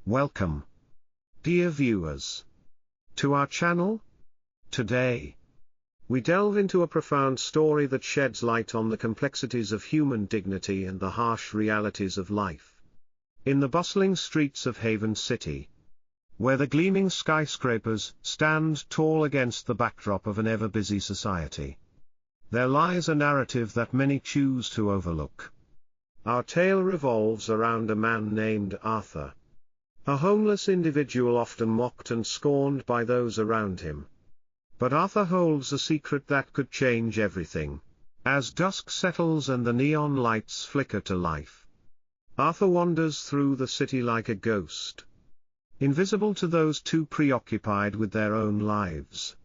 Welcome, dear viewers, to our channel. Today, we delve into a profound story that sheds light on the complexities of human dignity and the harsh realities of life. In the bustling streets of Haven City, where the gleaming skyscrapers stand tall against the backdrop of an ever-busy society, there lies a narrative that many choose to overlook. Our tale revolves around a man named Arthur. A homeless individual often mocked and scorned by those around him. But Arthur holds a secret that could change everything. As dusk settles and the neon lights flicker to life, Arthur wanders through the city like a ghost, invisible to those too preoccupied with their own lives.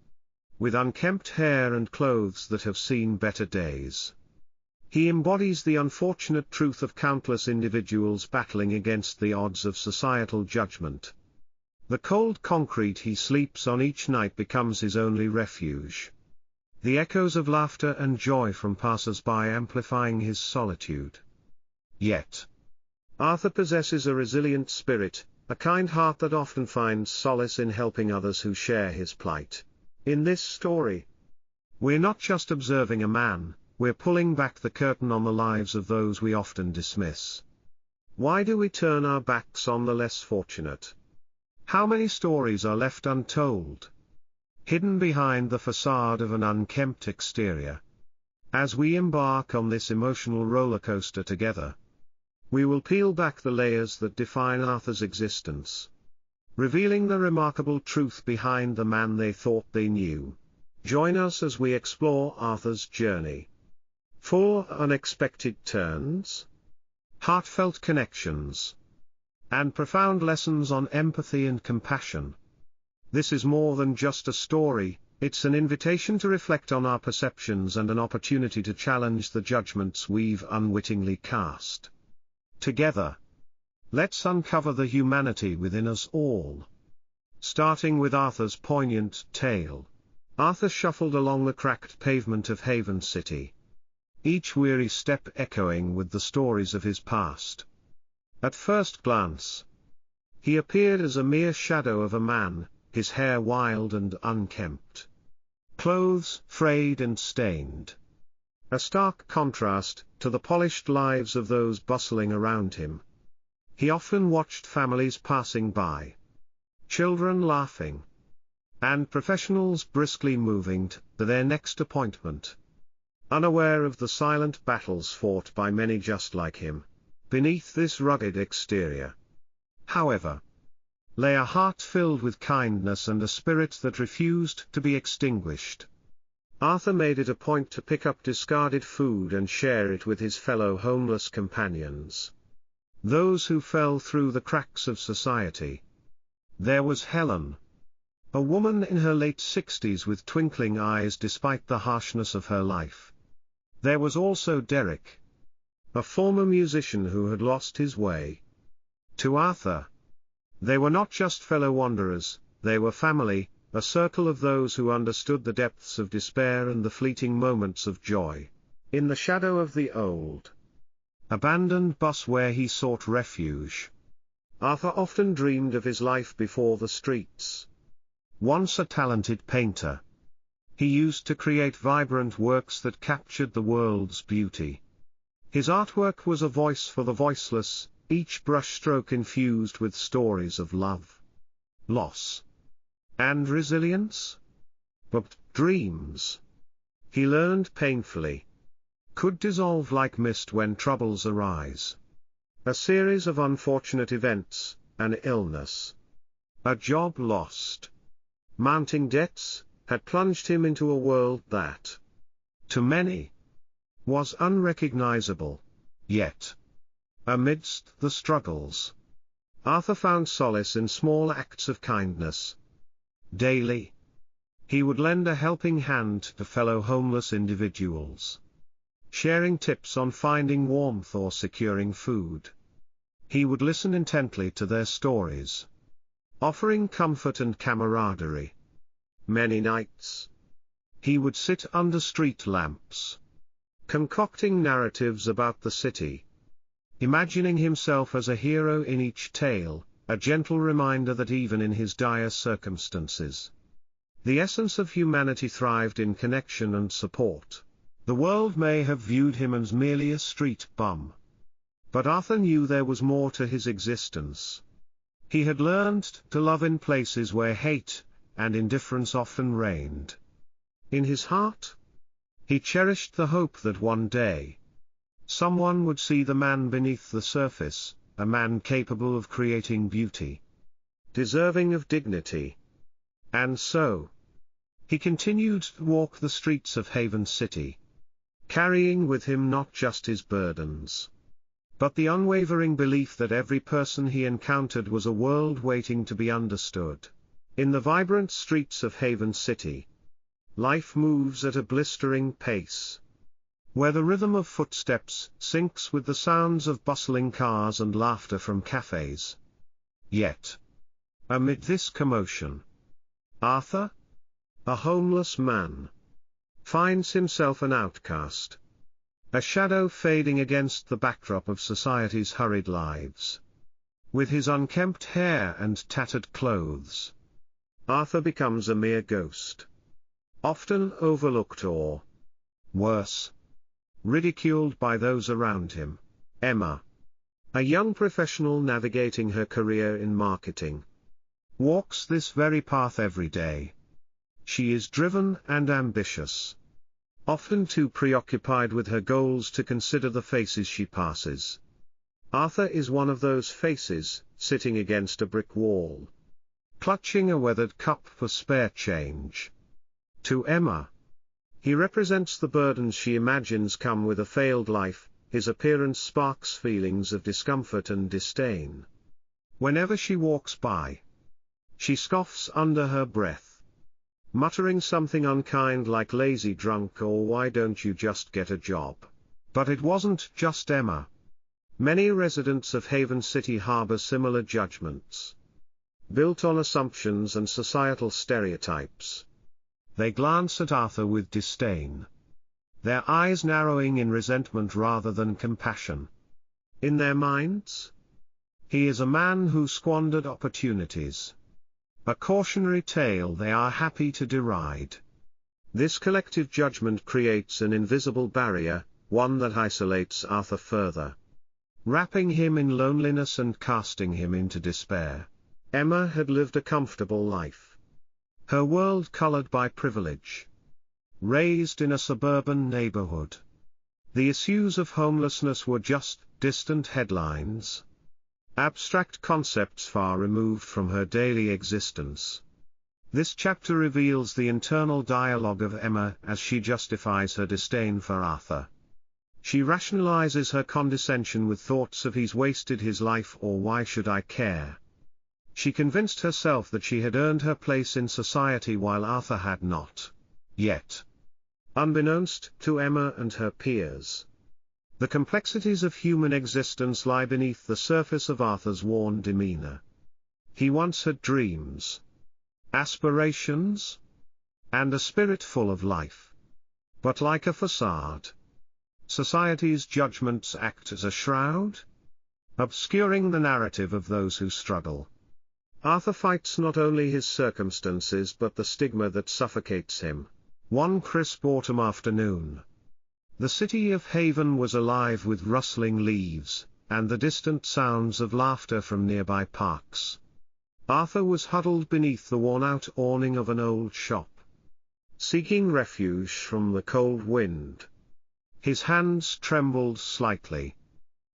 With unkempt hair and clothes that have seen better days, he embodies the unfortunate truth of countless individuals battling against the odds of societal judgment. The cold concrete he sleeps on each night becomes his only refuge, the echoes of laughter and joy from passers-by amplifying his solitude. Yet, Arthur possesses a resilient spirit, a kind heart that often finds solace in helping others who share his plight. In this story, we're not just observing a man, we're pulling back the curtain on the lives of those we often dismiss. Why do we turn our backs on the less fortunate? How many stories are left untold, hidden behind the facade of an unkempt exterior? As we embark on this emotional roller coaster together, we will peel back the layers that define Arthur's existence, revealing the remarkable truth behind the man they thought they knew. Join us as we explore Arthur's journey, full of unexpected turns, heartfelt connections, and profound lessons on empathy and compassion. This is more than just a story, it's an invitation to reflect on our perceptions and an opportunity to challenge the judgments we've unwittingly cast. Together, let's uncover the humanity within us all. Starting with Arthur's poignant tale. Arthur shuffled along the cracked pavement of Haven City, each weary step echoing with the stories of his past. At first glance, he appeared as a mere shadow of a man, his hair wild and unkempt, clothes frayed and stained, a stark contrast to the polished lives of those bustling around him. He often watched families passing by, children laughing, and professionals briskly moving to their next appointment, unaware of the silent battles fought by many just like him. Beneath this rugged exterior, however, lay a heart filled with kindness and a spirit that refused to be extinguished. Arthur made it a point to pick up discarded food and share it with his fellow homeless companions, those who fell through the cracks of society. There was Helen, a woman in her late 60s with twinkling eyes despite the harshness of her life. There was also Derek, a former musician who had lost his way. To Arthur, they were not just fellow wanderers, they were family, a circle of those who understood the depths of despair and the fleeting moments of joy. In the shadow of the old, abandoned bus where he sought refuge, Arthur often dreamed of his life before the streets. Once a talented painter, he used to create vibrant works that captured the world's beauty. His artwork was a voice for the voiceless, each brushstroke infused with stories of love, loss, and resilience. But dreams, he learned painfully, could dissolve like mist when troubles arise. A series of unfortunate events, an illness, a job lost, mounting debts, had plunged him into a world that, to many, was unrecognizable. Yet, amidst the struggles, Arthur found solace in small acts of kindness. Daily, he would lend a helping hand to fellow homeless individuals, sharing tips on finding warmth or securing food. He would listen intently to their stories, offering comfort and camaraderie. Many nights, he would sit under street lamps, concocting narratives about the city, imagining himself as a hero in each tale, a gentle reminder that even in his dire circumstances, the essence of humanity thrived in connection and support. The world may have viewed him as merely a street bum, but Arthur knew there was more to his existence. He had learned to love in places where hate and indifference often reigned. In his heart, he cherished the hope that one day, someone would see the man beneath the surface, a man capable of creating beauty, deserving of dignity. And so, he continued to walk the streets of Haven City, carrying with him not just his burdens, but the unwavering belief that every person he encountered was a world waiting to be understood. In the vibrant streets of Haven City, life moves at a blistering pace, where the rhythm of footsteps syncs with the sounds of bustling cars and laughter from cafes. Yet, amid this commotion, Arthur, a homeless man, finds himself an outcast, a shadow fading against the backdrop of society's hurried lives. With his unkempt hair and tattered clothes, Arthur becomes a mere ghost, often overlooked or, worse, ridiculed by those around him. Emma, a young professional navigating her career in marketing, walks this very path every day. She is driven and ambitious, often too preoccupied with her goals to consider the faces she passes. Arthur is one of those faces, sitting against a brick wall, clutching a weathered cup for spare change. To Emma, he represents the burdens she imagines come with a failed life. His appearance sparks feelings of discomfort and disdain. Whenever she walks by, she scoffs under her breath, muttering something unkind like lazy drunk or why don't you just get a job. But it wasn't just Emma. Many residents of Haven City harbor similar judgments, built on assumptions and societal stereotypes. They glance at Arthur with disdain, their eyes narrowing in resentment rather than compassion. In their minds, he is a man who squandered opportunities, a cautionary tale they are happy to deride. This collective judgment creates an invisible barrier, one that isolates Arthur further, wrapping him in loneliness and casting him into despair. Emma had lived a comfortable life, her world colored by privilege. Raised in a suburban neighborhood, the issues of homelessness were just distant headlines, abstract concepts far removed from her daily existence. This chapter reveals the internal dialogue of Emma as she justifies her disdain for Arthur. She rationalizes her condescension with thoughts of he's wasted his life or why should I care. She convinced herself that she had earned her place in society while Arthur had not. Yet, unbeknownst to Emma and her peers, the complexities of human existence lie beneath the surface of Arthur's worn demeanor. He once had dreams, aspirations, and a spirit full of life. But like a facade, society's judgments act as a shroud, obscuring the narrative of those who struggle. Arthur fights not only his circumstances but the stigma that suffocates him. One crisp autumn afternoon, the city of Haven was alive with rustling leaves, and the distant sounds of laughter from nearby parks. Arthur was huddled beneath the worn-out awning of an old shop, seeking refuge from the cold wind. His hands trembled slightly,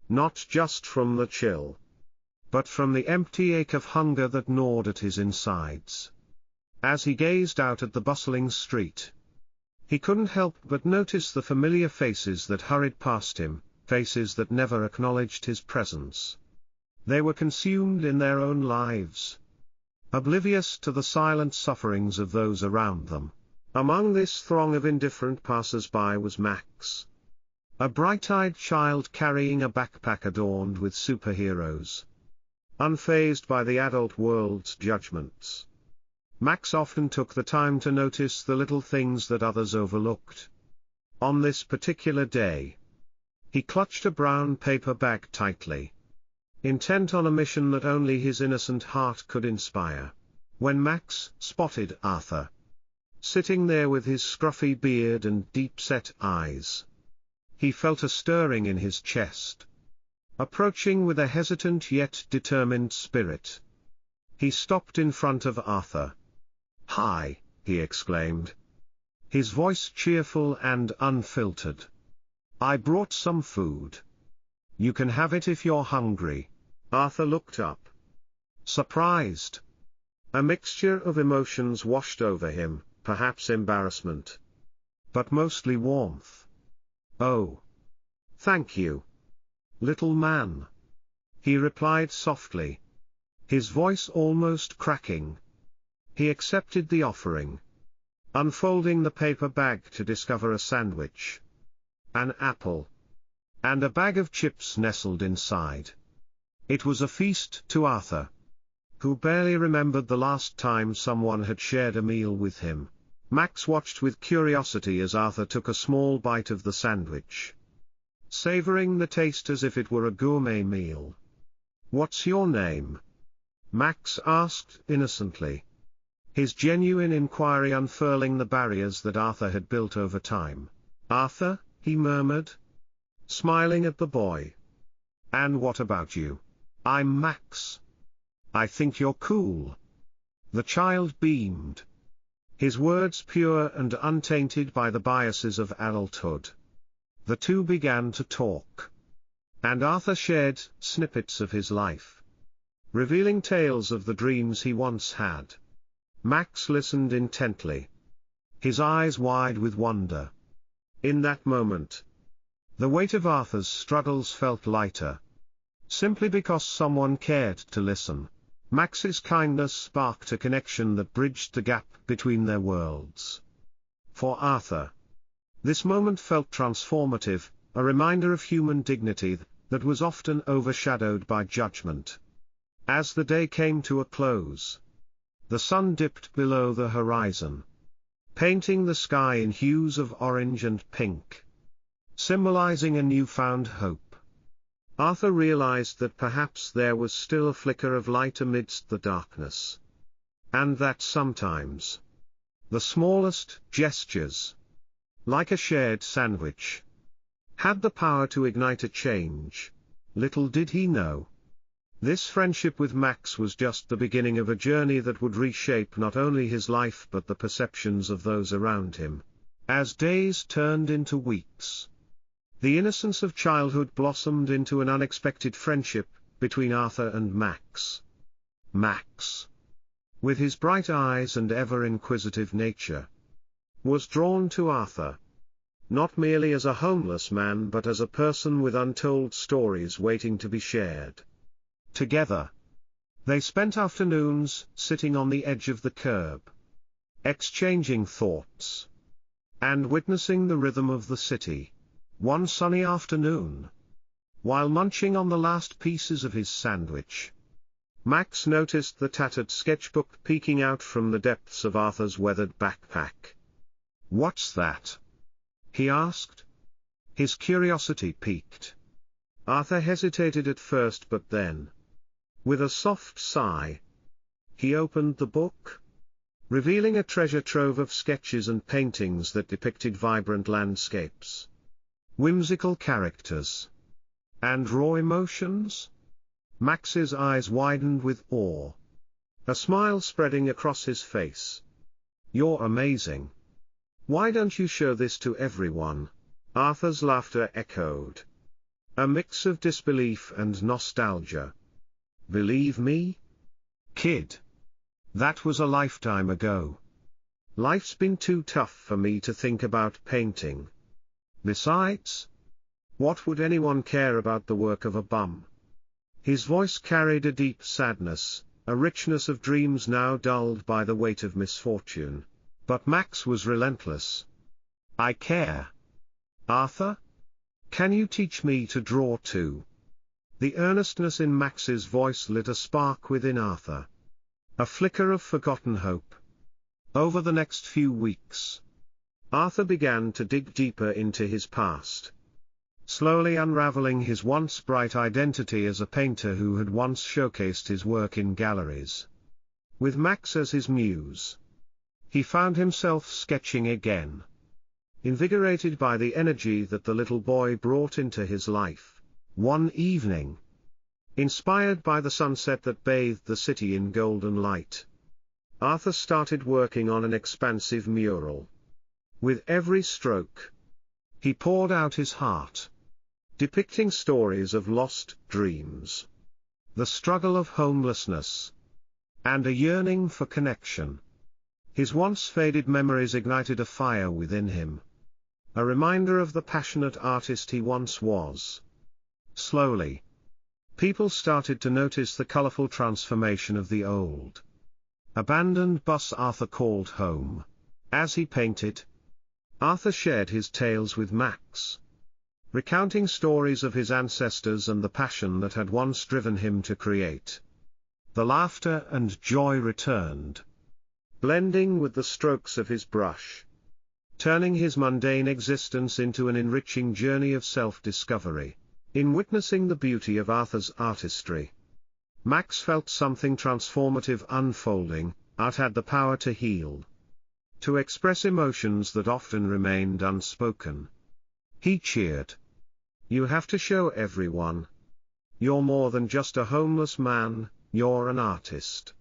not just from the chill, but from the empty ache of hunger that gnawed at his insides. As he gazed out at the bustling street, he couldn't help but notice the familiar faces that hurried past him, faces that never acknowledged his presence. They were consumed in their own lives, oblivious to the silent sufferings of those around them. Among this throng of indifferent passers-by was Max, a bright-eyed child carrying a backpack adorned with superheroes, unfazed by the adult world's judgments. Max often took the time to notice the little things that others overlooked. On this particular day, he clutched a brown paper bag tightly, intent on a mission that only his innocent heart could inspire. When Max spotted Arthur, sitting there with his scruffy beard and deep-set eyes, he felt a stirring in his chest. Approaching with a hesitant yet determined spirit, he stopped in front of Arthur. "Hi," he exclaimed, his voice cheerful and unfiltered. "I brought some food. You can have it if you're hungry." Arthur looked up, surprised. A mixture of emotions washed over him, perhaps embarrassment, but mostly warmth. "Oh, thank you, little man," he replied softly, his voice almost cracking. He accepted the offering, unfolding the paper bag to discover a sandwich, an apple, and a bag of chips nestled inside. It was a feast to Arthur, who barely remembered the last time someone had shared a meal with him. Max watched with curiosity as Arthur took a small bite of the sandwich, savoring the taste as if it were a gourmet meal. "What's your name?" Max asked innocently, his genuine inquiry unfurling the barriers that Arthur had built over time. "Arthur," he murmured, smiling at the boy. "And what about you?" "I'm Max. I think you're cool." The child beamed, his words pure and untainted by the biases of adulthood. The two began to talk, and Arthur shared snippets of his life, revealing tales of the dreams he once had. Max listened intently, his eyes wide with wonder. In that moment, the weight of Arthur's struggles felt lighter, simply because someone cared to listen. Max's kindness sparked a connection that bridged the gap between their worlds. For Arthur, this moment felt transformative, a reminder of human dignity that was often overshadowed by judgment. As the day came to a close, the sun dipped below the horizon, painting the sky in hues of orange and pink, symbolizing a newfound hope. Arthur realized that perhaps there was still a flicker of light amidst the darkness, and that sometimes the smallest gestures, like a shared sandwich, had the power to ignite a change. Little did he know, this friendship with Max was just the beginning of a journey that would reshape not only his life but the perceptions of those around him. As days turned into weeks, the innocence of childhood blossomed into an unexpected friendship between Arthur and Max. Max, with his bright eyes and ever-inquisitive nature, was drawn to Arthur, not merely as a homeless man but as a person with untold stories waiting to be shared. Together, they spent afternoons sitting on the edge of the curb, exchanging thoughts, and witnessing the rhythm of the city. One sunny afternoon, while munching on the last pieces of his sandwich, Max noticed the tattered sketchbook peeking out from the depths of Arthur's weathered backpack. "What's that?" he asked, his curiosity piqued. Arthur hesitated at first, but then, with a soft sigh, he opened the book, revealing a treasure trove of sketches and paintings that depicted vibrant landscapes, whimsical characters, and raw emotions. Max's eyes widened with awe, a smile spreading across his face. "You're amazing. Why don't you show this to everyone?" Arthur's laughter echoed, a mix of disbelief and nostalgia. "Believe me, kid, that was a lifetime ago. Life's been too tough for me to think about painting. Besides, what would anyone care about the work of a bum?" His voice carried a deep sadness, a richness of dreams now dulled by the weight of misfortune. But Max was relentless. "I care. Arthur, can you teach me to draw too?" The earnestness in Max's voice lit a spark within Arthur, a flicker of forgotten hope. Over the next few weeks, Arthur began to dig deeper into his past, slowly unraveling his once bright identity as a painter who had once showcased his work in galleries. With Max as his muse, he found himself sketching again, invigorated by the energy that the little boy brought into his life. One evening, inspired by the sunset that bathed the city in golden light, Arthur started working on an expansive mural. With every stroke, he poured out his heart, depicting stories of lost dreams, the struggle of homelessness, and a yearning for connection. His once faded memories ignited a fire within him, a reminder of the passionate artist he once was. Slowly, people started to notice the colorful transformation of the old, abandoned bus Arthur called home. As he painted, Arthur shared his tales with Max, recounting stories of his ancestors and the passion that had once driven him to create. The laughter and joy returned, blending with the strokes of his brush, turning his mundane existence into an enriching journey of self-discovery. In witnessing the beauty of Arthur's artistry, Max felt something transformative unfolding. Art had the power to heal, to express emotions that often remained unspoken. He cheered. "You have to show everyone. You're more than just a homeless man, you're an artist."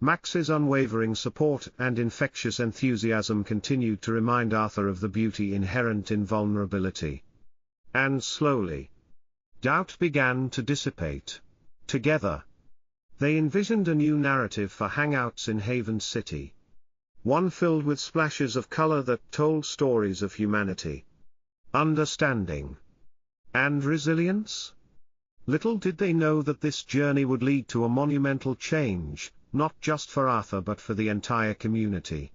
Max's unwavering support and infectious enthusiasm continued to remind Arthur of the beauty inherent in vulnerability. And slowly, doubt began to dissipate. Together, they envisioned a new narrative for hangouts in Haven City. One filled with splashes of color that told stories of humanity, understanding, and resilience. Little did they know that this journey would lead to a monumental change, not just for Arthur but for the entire community,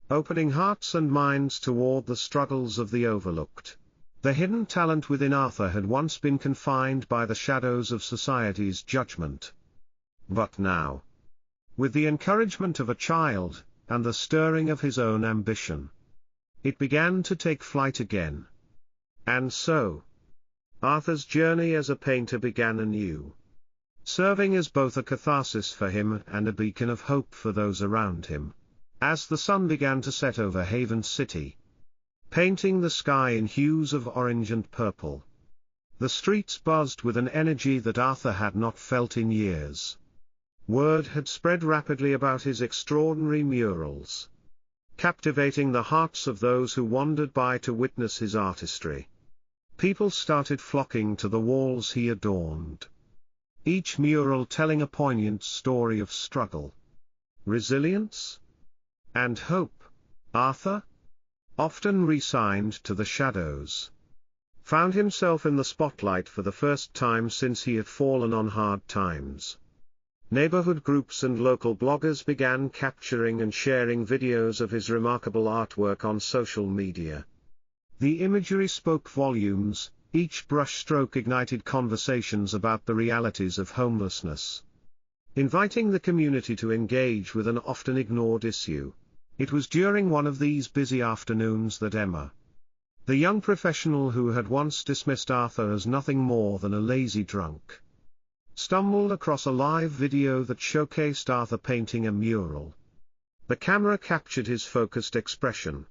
opening hearts and minds toward the struggles of the overlooked. The hidden talent within Arthur had once been confined by the shadows of society's judgment. But now, with the encouragement of a child, and the stirring of his own ambition, it began to take flight again. And so, Arthur's journey as a painter began anew, serving as both a catharsis for him and a beacon of hope for those around him. As the sun began to set over Haven City, painting the sky in hues of orange and purple, the streets buzzed with an energy that Arthur had not felt in years. Word had spread rapidly about his extraordinary murals, captivating the hearts of those who wandered by to witness his artistry. People started flocking to the walls he adorned, each mural telling a poignant story of struggle, resilience, and hope. Arthur, often resigned to the shadows, found himself in the spotlight for the first time since he had fallen on hard times. Neighborhood groups and local bloggers began capturing and sharing videos of his remarkable artwork on social media. The imagery spoke volumes, each brushstroke ignited conversations about the realities of homelessness, inviting the community to engage with an often ignored issue. It was during one of these busy afternoons that Emma, the young professional who had once dismissed Arthur as nothing more than a lazy drunk, stumbled across a live video that showcased Arthur painting a mural. The camera captured his focused expression,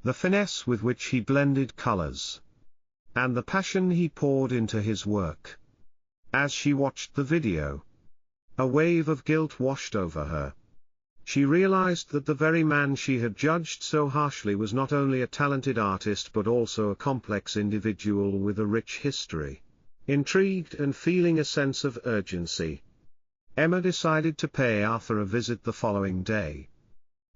the finesse with which he blended colors, and the passion he poured into his work. As she watched the video, a wave of guilt washed over her. She realized that the very man she had judged so harshly was not only a talented artist but also a complex individual with a rich history. Intrigued and feeling a sense of urgency, Emma decided to pay Arthur a visit the following day.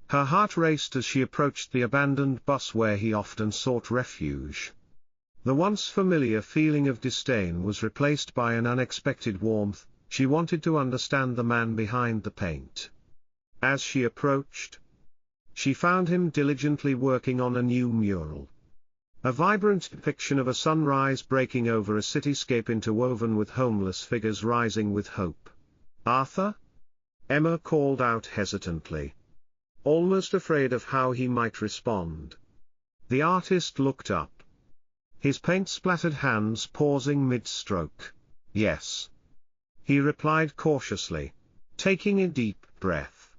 Her heart raced as she approached the abandoned bus where he often sought refuge. The once familiar feeling of disdain was replaced by an unexpected warmth. She wanted to understand the man behind the paint. As she approached, she found him diligently working on a new mural. A vibrant depiction of a sunrise breaking over a cityscape interwoven with homeless figures rising with hope. "Arthur?" Emma called out hesitantly, almost afraid of how he might respond. The artist looked up, his paint-splattered hands pausing mid-stroke. "Yes," he replied cautiously, taking a deep breath.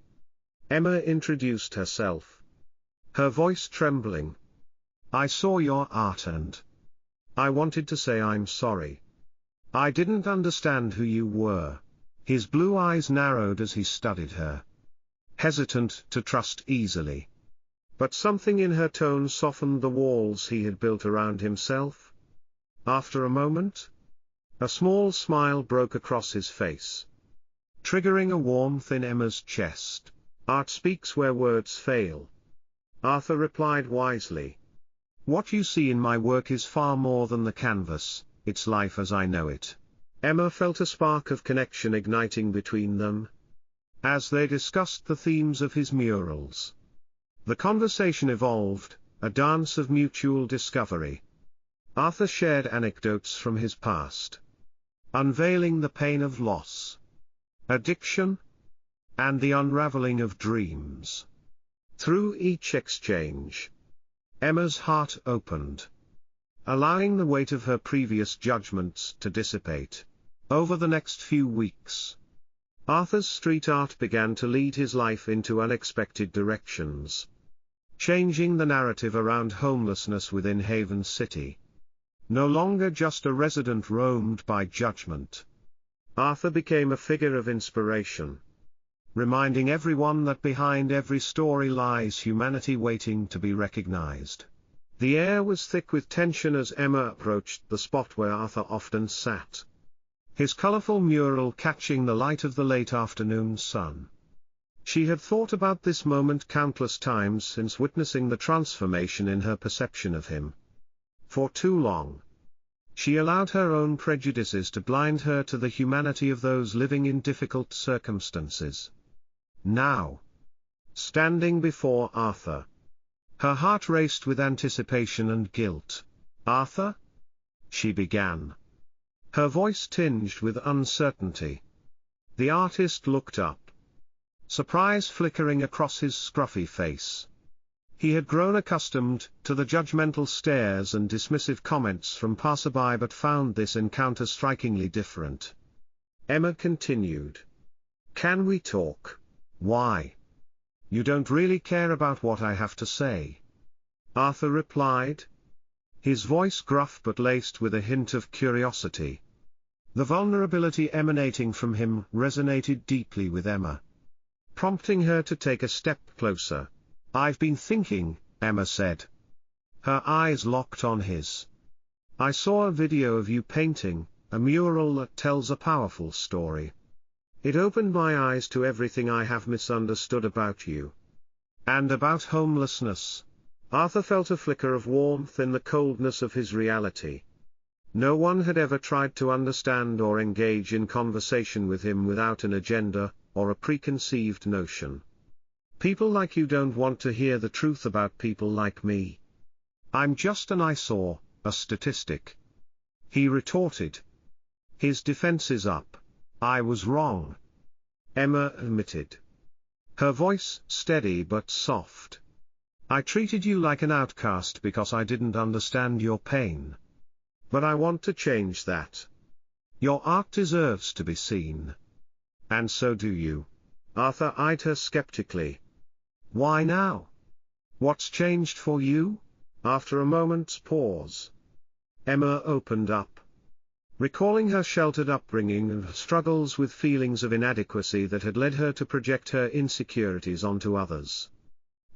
Emma introduced herself, her voice trembling. "I saw your art and I wanted to say I'm sorry. I didn't understand who you were." His blue eyes narrowed as he studied her, hesitant to trust easily. But something in her tone softened the walls he had built around himself. After a moment, a small smile broke across his face, triggering a warmth in Emma's chest. "Art speaks where words fail," Arthur replied wisely. "What you see in my work is far more than the canvas, it's life as I know it." Emma felt a spark of connection igniting between them as they discussed the themes of his murals. The conversation evolved, a dance of mutual discovery. Arthur shared anecdotes from his past, unveiling the pain of loss, addiction, and the unraveling of dreams. Through each exchange, Emma's heart opened, allowing the weight of her previous judgments to dissipate. Over the next few weeks, Arthur's street art began to lead his life into unexpected directions, changing the narrative around homelessness within Haven City. No longer just a resident roamed by judgment, Arthur became a figure of inspiration, reminding everyone that behind every story lies humanity waiting to be recognized. The air was thick with tension as Emma approached the spot where Arthur often sat, his colorful mural catching the light of the late afternoon sun. She had thought about this moment countless times since witnessing the transformation in her perception of him. For too long, she allowed her own prejudices to blind her to the humanity of those living in difficult circumstances. Now, standing before Arthur, her heart raced with anticipation and guilt. "Arthur?" she began, her voice tinged with uncertainty. The artist looked up, surprise flickering across his scruffy face. He had grown accustomed to the judgmental stares and dismissive comments from passerby but found this encounter strikingly different. Emma continued, "Can we talk?" "Why? You don't really care about what I have to say?" Arthur replied, his voice gruff but laced with a hint of curiosity. The vulnerability emanating from him resonated deeply with Emma, prompting her to take a step closer. "I've been thinking," Emma said, her eyes locked on his. "I saw a video of you painting, a mural that tells a powerful story. It opened my eyes to everything I have misunderstood about you. And about homelessness." Arthur felt a flicker of warmth in the coldness of his reality. No one had ever tried to understand or engage in conversation with him without an agenda, or a preconceived notion. "People like you don't want to hear the truth about people like me. I'm just an eyesore, a statistic," he retorted, his defenses up. "I was wrong," Emma admitted, her voice steady but soft. "I treated you like an outcast because I didn't understand your pain. But I want to change that. Your art deserves to be seen. And so do you." Arthur eyed her skeptically. "Why now? What's changed for you?" After a moment's pause, Emma opened up, recalling her sheltered upbringing and struggles with feelings of inadequacy that had led her to project her insecurities onto others.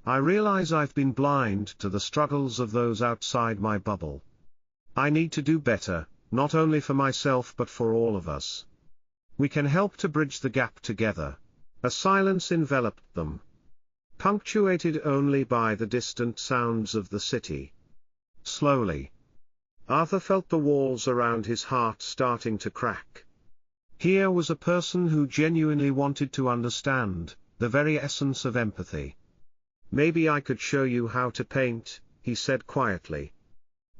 "I realize I've been blind to the struggles of those outside my bubble. I need to do better, not only for myself but for all of us. We can help to bridge the gap together." A silence enveloped them, punctuated only by the distant sounds of the city. Slowly, Arthur felt the walls around his heart starting to crack. Here was a person who genuinely wanted to understand, the very essence of empathy. "Maybe I could show you how to paint," he said quietly.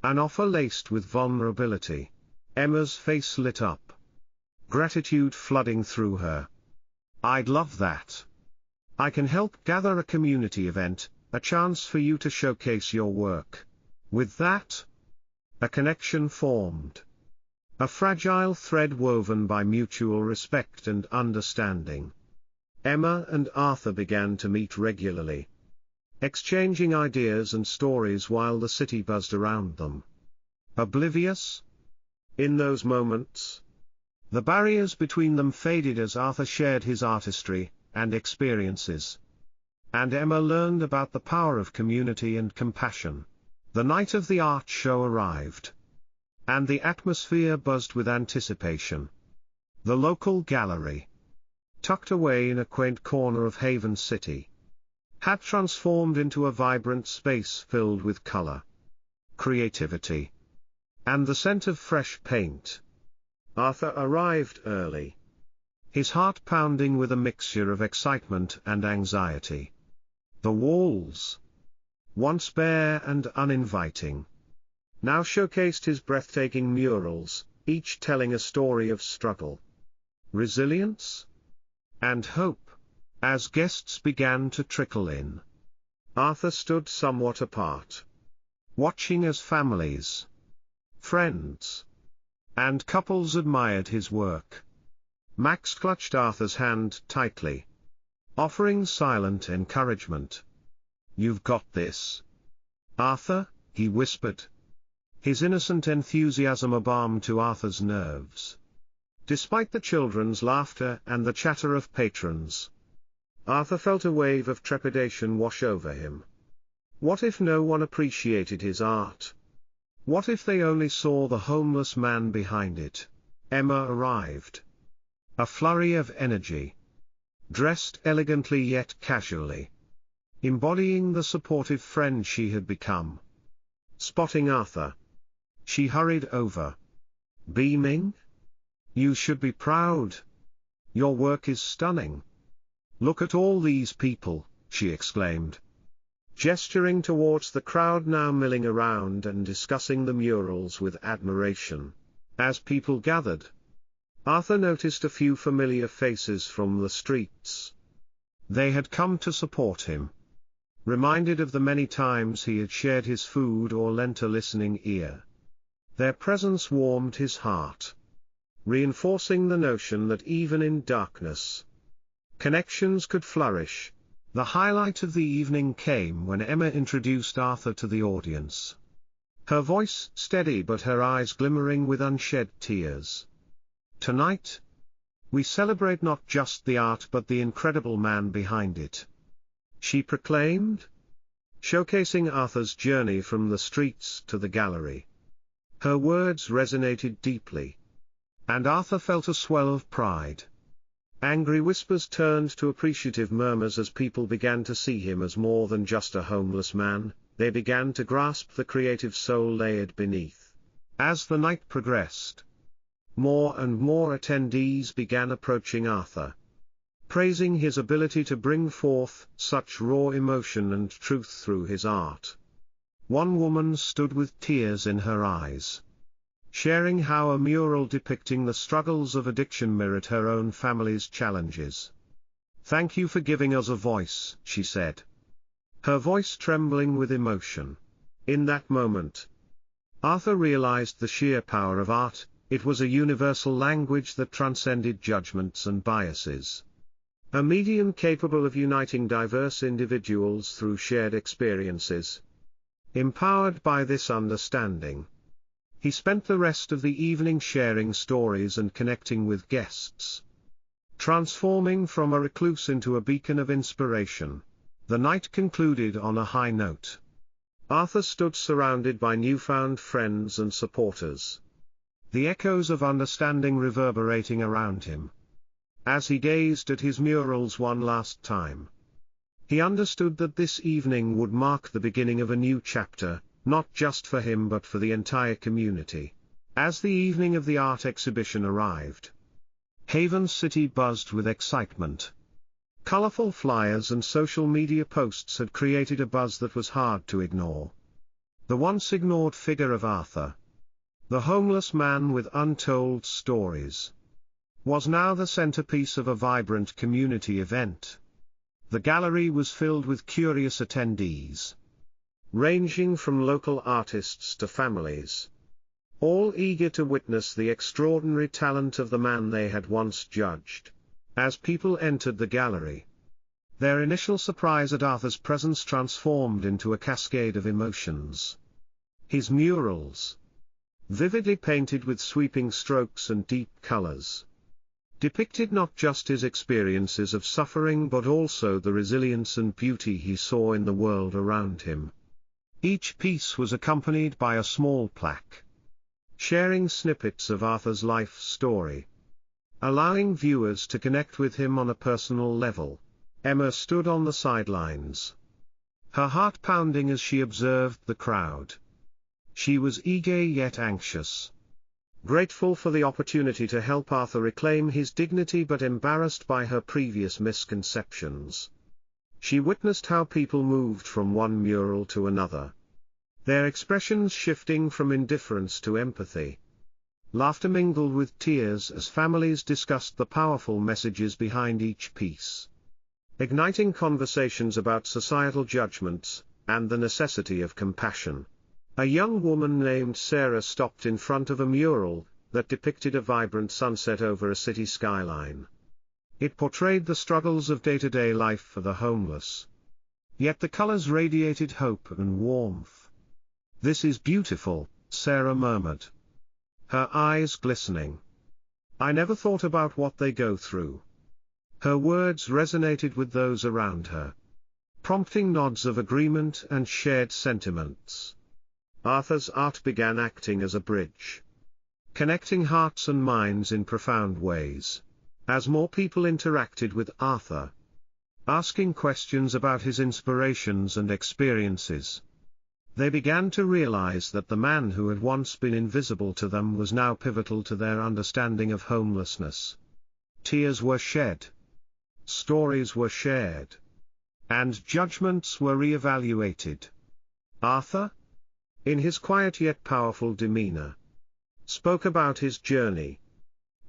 An offer laced with vulnerability. Emma's face lit up, gratitude flooding through her. "I'd love that. I can help gather a community event, a chance for you to showcase your work." With that, A connection formed. A fragile thread woven by mutual respect and understanding. Emma and Arthur began to meet regularly, exchanging ideas and stories while the city buzzed around them. Oblivious? In those moments, the barriers between them faded as Arthur shared his artistry and experiences. And Emma learned about the power of community and compassion. The night of the art show arrived, and the atmosphere buzzed with anticipation. The local gallery, tucked away in a quaint corner of Haven City, had transformed into a vibrant space filled with color, creativity, and the scent of fresh paint. Arthur arrived early, his heart pounding with a mixture of excitement and anxiety. The walls, once bare and uninviting, now showcased his breathtaking murals, each telling a story of struggle, resilience, and hope. As guests began to trickle in, Arthur stood somewhat apart, watching as families, friends, and couples admired his work. Max clutched Arthur's hand tightly, offering silent encouragement. "You've got this, Arthur," he whispered, his innocent enthusiasm a balm to Arthur's nerves. Despite the children's laughter and the chatter of patrons, Arthur felt a wave of trepidation wash over him. What if no one appreciated his art? What if they only saw the homeless man behind it? Emma arrived, a flurry of energy, dressed elegantly yet casually, embodying the supportive friend she had become. Spotting Arthur, she hurried over, beaming. "You should be proud. Your work is stunning. Look at all these people," she exclaimed, gesturing towards the crowd now milling around and discussing the murals with admiration. As people gathered, Arthur noticed a few familiar faces from the streets. They had come to support him, reminded of the many times he had shared his food or lent a listening ear. Their presence warmed his heart, reinforcing the notion that even in darkness, connections could flourish. The highlight of the evening came when Emma introduced Arthur to the audience. Her voice steady but her eyes glimmering with unshed tears. "Tonight, we celebrate not just the art but the incredible man behind it," she proclaimed, showcasing Arthur's journey from the streets to the gallery. Her words resonated deeply, and Arthur felt a swell of pride. Angry whispers turned to appreciative murmurs as people began to see him as more than just a homeless man. They began to grasp the creative soul layered beneath. As the night progressed, more and more attendees began approaching Arthur, praising his ability to bring forth such raw emotion and truth through his art. One woman stood with tears in her eyes, sharing how a mural depicting the struggles of addiction mirrored her own family's challenges. "Thank you for giving us a voice," she said, her voice trembling with emotion. In that moment, Arthur realized the sheer power of art. It was a universal language that transcended judgments and biases. A medium capable of uniting diverse individuals through shared experiences. Empowered by this understanding, he spent the rest of the evening sharing stories and connecting with guests, transforming from a recluse into a beacon of inspiration. The night concluded on a high note. Arthur stood surrounded by newfound friends and supporters, the echoes of understanding reverberating around him. As he gazed at his murals one last time, he understood that this evening would mark the beginning of a new chapter, not just for him but for the entire community. As the evening of the art exhibition arrived, Haven City buzzed with excitement. Colorful flyers and social media posts had created a buzz that was hard to ignore. The once ignored figure of Arthur, the homeless man with untold stories, was now the centerpiece of a vibrant community event. The gallery was filled with curious attendees, ranging from local artists to families, all eager to witness the extraordinary talent of the man they had once judged. As people entered the gallery, their initial surprise at Arthur's presence transformed into a cascade of emotions. His murals, vividly painted with sweeping strokes and deep colors, depicted not just his experiences of suffering but also the resilience and beauty he saw in the world around him. Each piece was accompanied by a small plaque, sharing snippets of Arthur's life story, allowing viewers to connect with him on a personal level. Emma stood on the sidelines, her heart pounding as she observed the crowd. She was eager yet anxious, grateful for the opportunity to help Arthur reclaim his dignity but embarrassed by her previous misconceptions. She witnessed how people moved from one mural to another, their expressions shifting from indifference to empathy. Laughter mingled with tears as families discussed the powerful messages behind each piece, igniting conversations about societal judgments and the necessity of compassion. A young woman named Sarah stopped in front of a mural that depicted a vibrant sunset over a city skyline. It portrayed the struggles of day-to-day life for the homeless, yet the colors radiated hope and warmth. "This is beautiful," Sarah murmured, her eyes glistening. "I never thought about what they go through." Her words resonated with those around her, prompting nods of agreement and shared sentiments. Arthur's art began acting as a bridge, connecting hearts and minds in profound ways. As more people interacted with Arthur, asking questions about his inspirations and experiences, they began to realize that the man who had once been invisible to them was now pivotal to their understanding of homelessness. Tears were shed, stories were shared, and judgments were re-evaluated. Arthur, in his quiet yet powerful demeanor, spoke about his journey,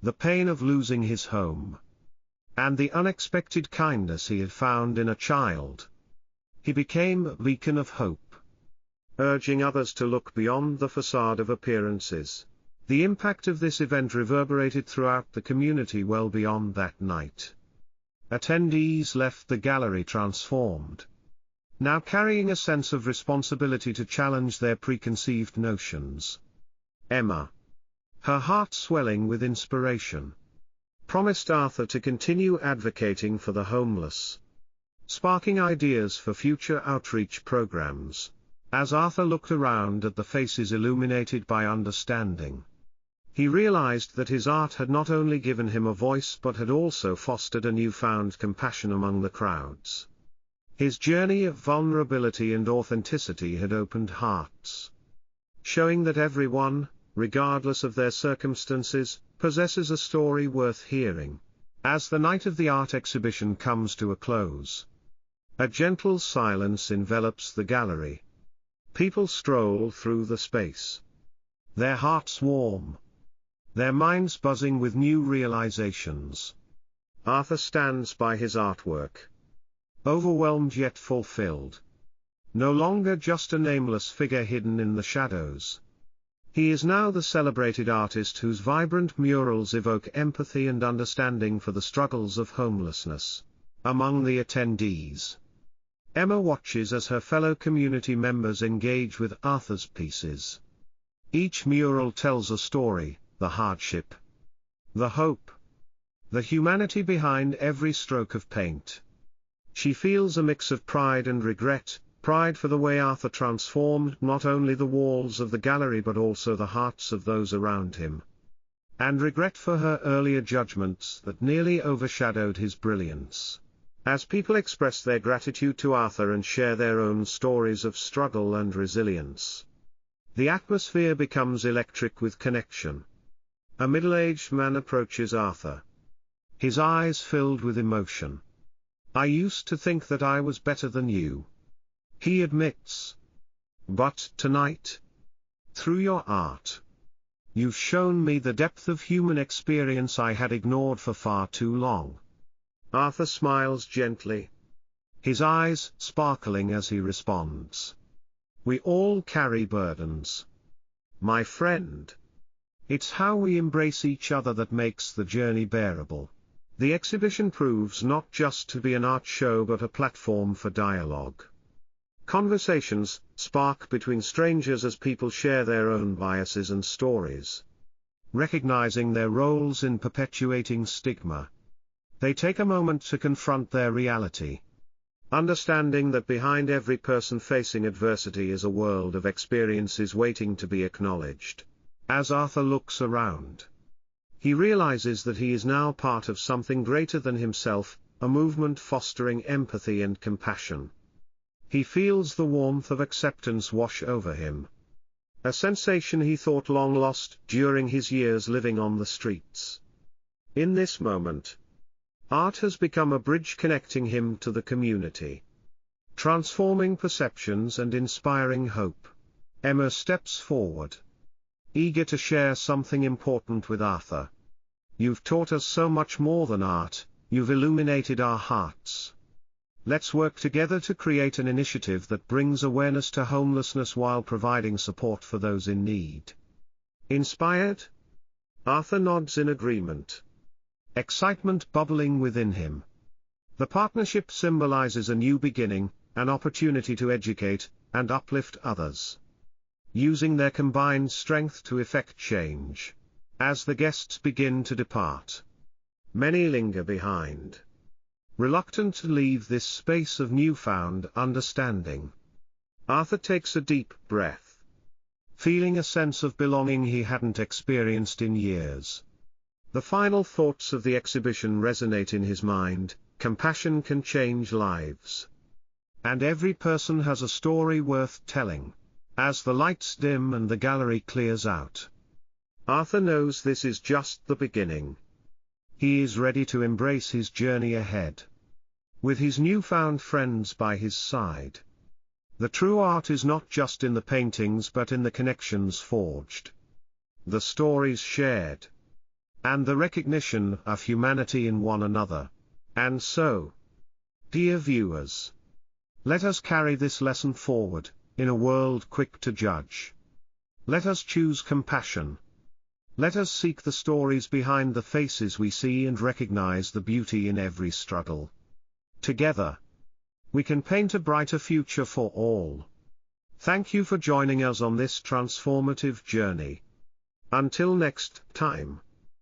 the pain of losing his home, and the unexpected kindness he had found in a child. He became a beacon of hope, urging others to look beyond the facade of appearances. The impact of this event reverberated throughout the community well beyond that night. Attendees left the gallery transformed, now carrying a sense of responsibility to challenge their preconceived notions. Emma, her heart swelling with inspiration, promised Arthur to continue advocating for the homeless, sparking ideas for future outreach programs. As Arthur looked around at the faces illuminated by understanding, he realized that his art had not only given him a voice but had also fostered a newfound compassion among the crowds. His journey of vulnerability and authenticity had opened hearts, showing that everyone, regardless of their circumstances, possesses a story worth hearing. As the night of the art exhibition comes to a close, a gentle silence envelops the gallery. People stroll through the space, their hearts warm, their minds buzzing with new realizations. Arthur stands by his artwork, overwhelmed yet fulfilled. No longer just a nameless figure hidden in the shadows. He is now the celebrated artist whose vibrant murals evoke empathy and understanding for the struggles of homelessness. Among the attendees, Emma watches as her fellow community members engage with Arthur's pieces. Each mural tells a story, the hardship, the hope, the humanity behind every stroke of paint. She feels a mix of pride and regret, pride for the way Arthur transformed not only the walls of the gallery but also the hearts of those around him, and regret for her earlier judgments that nearly overshadowed his brilliance. As people express their gratitude to Arthur and share their own stories of struggle and resilience, the atmosphere becomes electric with connection. A middle-aged man approaches Arthur, his eyes filled with emotion. "I used to think that I was better than you," he admits. "But tonight, through your art, you've shown me the depth of human experience I had ignored for far too long." Arthur smiles gently, his eyes sparkling as he responds, "We all carry burdens, my friend. It's how we embrace each other that makes the journey bearable. The exhibition proves not just to be an art show but a platform for dialogue. Conversations spark between strangers as people share their own biases and stories. Recognizing their roles in perpetuating stigma, they take a moment to confront their reality. Understanding that behind every person facing adversity is a world of experiences waiting to be acknowledged. As Arthur looks around, he realizes that he is now part of something greater than himself, a movement fostering empathy and compassion. He feels the warmth of acceptance wash over him. A sensation he thought long lost during his years living on the streets. In this moment, art has become a bridge connecting him to the community, transforming perceptions and inspiring hope. Emma steps forward, eager to share something important with Arthur. You've taught us so much more than art, you've illuminated our hearts. Let's work together to create an initiative that brings awareness to homelessness while providing support for those in need. Inspired? Arthur nods in agreement, excitement bubbling within him. The partnership symbolizes a new beginning, an opportunity to educate and uplift others, using their combined strength to effect change. As the guests begin to depart, many linger behind, reluctant to leave this space of newfound understanding. Arthur takes a deep breath, feeling a sense of belonging he hadn't experienced in years. The final thoughts of the exhibition resonate in his mind: compassion can change lives, and every person has a story worth telling. As the lights dim and the gallery clears out, Arthur knows this is just the beginning. He is ready to embrace his journey ahead, with his newfound friends by his side. The true art is not just in the paintings but in the connections forged, the stories shared, and the recognition of humanity in one another. And so, dear viewers, let us carry this lesson forward, in a world quick to judge. Let us choose compassion. Let us seek the stories behind the faces we see and recognize the beauty in every struggle. Together, we can paint a brighter future for all. Thank you for joining us on this transformative journey. Until next time.